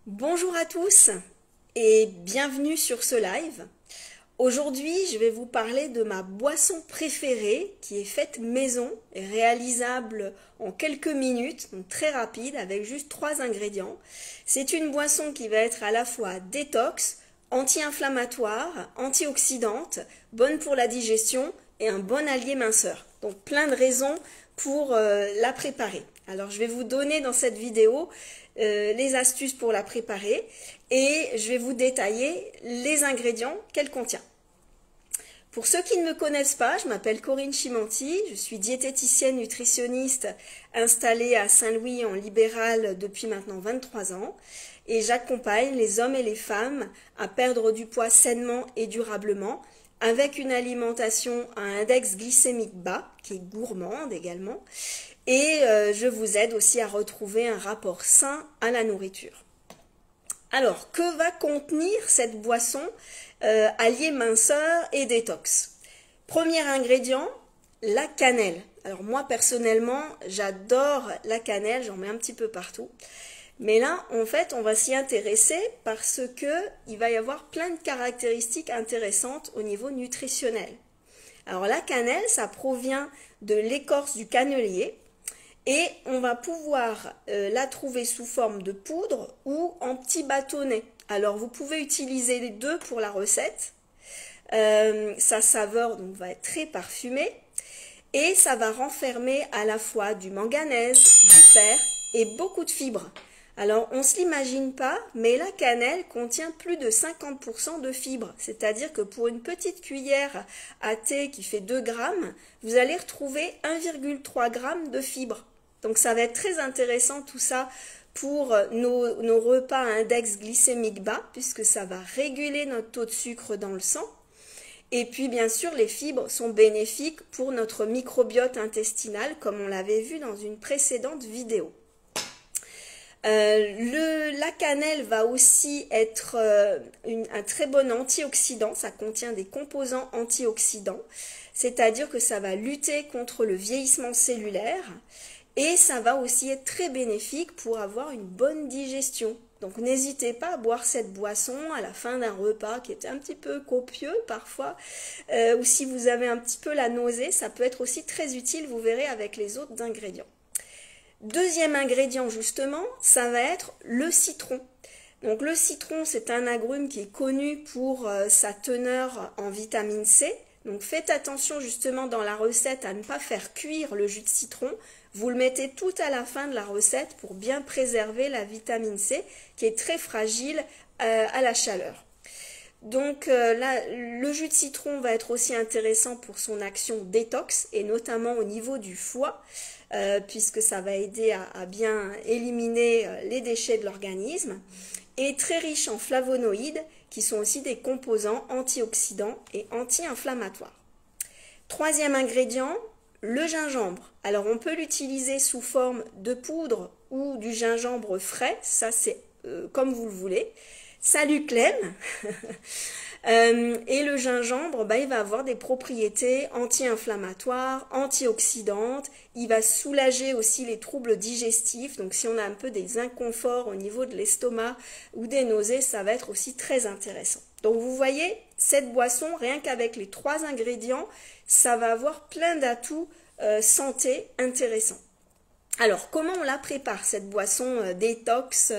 Bonjour à tous et bienvenue sur ce live. Aujourd'hui, je vais vous parler de ma boisson préférée qui est faite maison et réalisable en quelques minutes, donc très rapide avec juste 3 ingrédients. C'est une boisson qui va être à la fois détox, anti-inflammatoire, antioxydante, bonne pour la digestion et un bon allié minceur. Donc plein de raisons pour la préparer. Alors je vais vous donner dans cette vidéo les astuces pour la préparer et je vais vous détailler les ingrédients qu'elle contient. Pour ceux qui ne me connaissent pas, je m'appelle Corinne Chimanti, je suis diététicienne nutritionniste installée à Saint-Louis en libéral depuis maintenant 23 ans et j'accompagne les hommes et les femmes à perdre du poids sainement et durablement avec une alimentation à index glycémique bas, qui est gourmande également, et je vous aide aussi à retrouver un rapport sain à la nourriture. Alors, que va contenir cette boisson alliée minceur et détox? Premier ingrédient, la cannelle. Alors moi personnellement, j'adore la cannelle, j'en mets un petit peu partout. Mais là, en fait, on va s'y intéresser parce que il va y avoir plein de caractéristiques intéressantes au niveau nutritionnel. Alors la cannelle, ça provient de l'écorce du cannelier et on va pouvoir la trouver sous forme de poudre ou en petits bâtonnets. Alors vous pouvez utiliser les deux pour la recette. Sa saveur donc, va être très parfumée et ça va renfermer à la fois du manganèse, du fer et beaucoup de fibres. Alors, on ne se l'imagine pas, mais la cannelle contient plus de 50% de fibres. C'est-à-dire que pour une petite cuillère à thé qui fait 2 grammes, vous allez retrouver 1,3 g de fibres. Donc, ça va être très intéressant tout ça pour nos repas à index glycémique bas, puisque ça va réguler notre taux de sucre dans le sang. Et puis, bien sûr, les fibres sont bénéfiques pour notre microbiote intestinal, comme on l'avait vu dans une précédente vidéo. La cannelle va aussi être un très bon antioxydant, ça contient des composants antioxydants, c'est-à-dire que ça va lutter contre le vieillissement cellulaire et ça va aussi être très bénéfique pour avoir une bonne digestion. Donc n'hésitez pas à boire cette boisson à la fin d'un repas qui est un petit peu copieux parfois, ou si vous avez un petit peu la nausée, ça peut être aussi très utile, vous verrez avec les autres ingrédients. Deuxième ingrédient justement, ça va être le citron. Donc le citron, c'est un agrume qui est connu pour sa teneur en vitamine C. Donc faites attention justement dans la recette à ne pas faire cuire le jus de citron. Vous le mettez tout à la fin de la recette pour bien préserver la vitamine C qui est très fragile à la chaleur. Donc là, le jus de citron va être aussi intéressant pour son action détox et notamment au niveau du foie. Puisque ça va aider à bien éliminer les déchets de l'organisme, et très riche en flavonoïdes qui sont aussi des composants antioxydants et anti-inflammatoires. Troisième ingrédient, le gingembre. Alors on peut l'utiliser sous forme de poudre ou du gingembre frais, ça c'est comme vous le voulez. Salut Clem. Et le gingembre, il va avoir des propriétés anti-inflammatoires, antioxydantes, il va soulager aussi les troubles digestifs, donc si on a un peu des inconforts au niveau de l'estomac ou des nausées, ça va être aussi très intéressant. Donc vous voyez, cette boisson, rien qu'avec les 3 ingrédients, ça va avoir plein d'atouts santé intéressants. Alors, comment on la prépare, cette boisson détox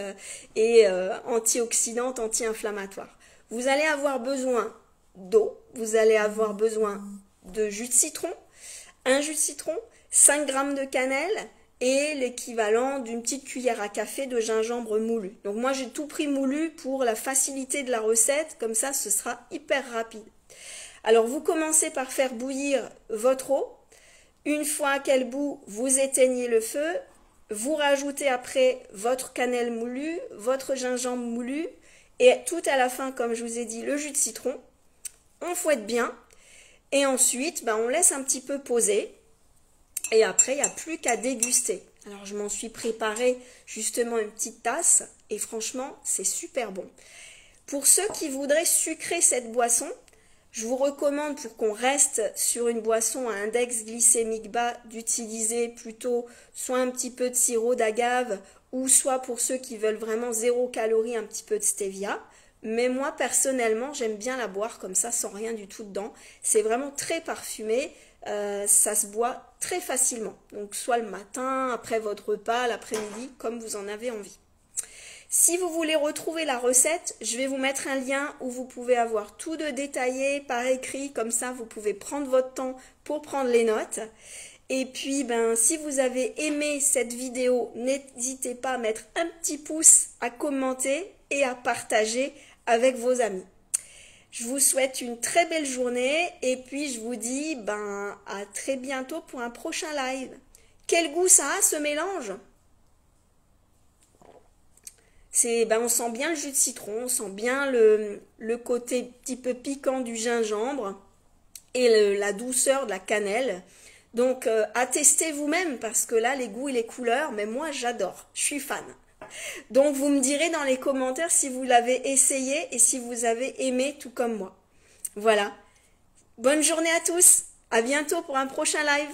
et antioxydante, anti-inflammatoire? Vous allez avoir besoin d'eau, vous allez avoir besoin de jus de citron, un jus de citron, 5 g de cannelle et l'équivalent d'une petite cuillère à café de gingembre moulu. Donc moi j'ai tout pris moulu pour la facilité de la recette, comme ça ce sera hyper rapide. Alors vous commencez par faire bouillir votre eau. Une fois qu'elle bout, vous éteignez le feu, vous rajoutez après votre cannelle moulue, votre gingembre moulu, et tout à la fin, comme je vous ai dit, le jus de citron. On fouette bien. Et ensuite, on laisse un petit peu poser. Et après, il n'y a plus qu'à déguster. Alors, je m'en suis préparé justement une petite tasse. Et franchement, c'est super bon. Pour ceux qui voudraient sucrer cette boisson, je vous recommande, pour qu'on reste sur une boisson à index glycémique bas, d'utiliser plutôt soit un petit peu de sirop d'agave ou soit pour ceux qui veulent vraiment 0 calories, un petit peu de stevia. Mais moi, personnellement, j'aime bien la boire comme ça, sans rien du tout dedans. C'est vraiment très parfumé, ça se boit très facilement. Donc, soit le matin, après votre repas, l'après-midi, comme vous en avez envie. Si vous voulez retrouver la recette, je vais vous mettre un lien où vous pouvez avoir tout de détaillé par écrit, comme ça vous pouvez prendre votre temps pour prendre les notes. Et puis, si vous avez aimé cette vidéo, n'hésitez pas à mettre un petit pouce, à commenter et à partager avec vos amis. Je vous souhaite une très belle journée et puis je vous dis à très bientôt pour un prochain live. Quel goût ça a ce mélange? On sent bien le jus de citron, on sent bien le côté petit peu piquant du gingembre et la douceur de la cannelle. Donc, à tester vous-même parce que là, les goûts et les couleurs, mais moi, j'adore. Je suis fan. Donc, vous me direz dans les commentaires si vous l'avez essayé et si vous avez aimé tout comme moi. Voilà. Bonne journée à tous. À bientôt pour un prochain live.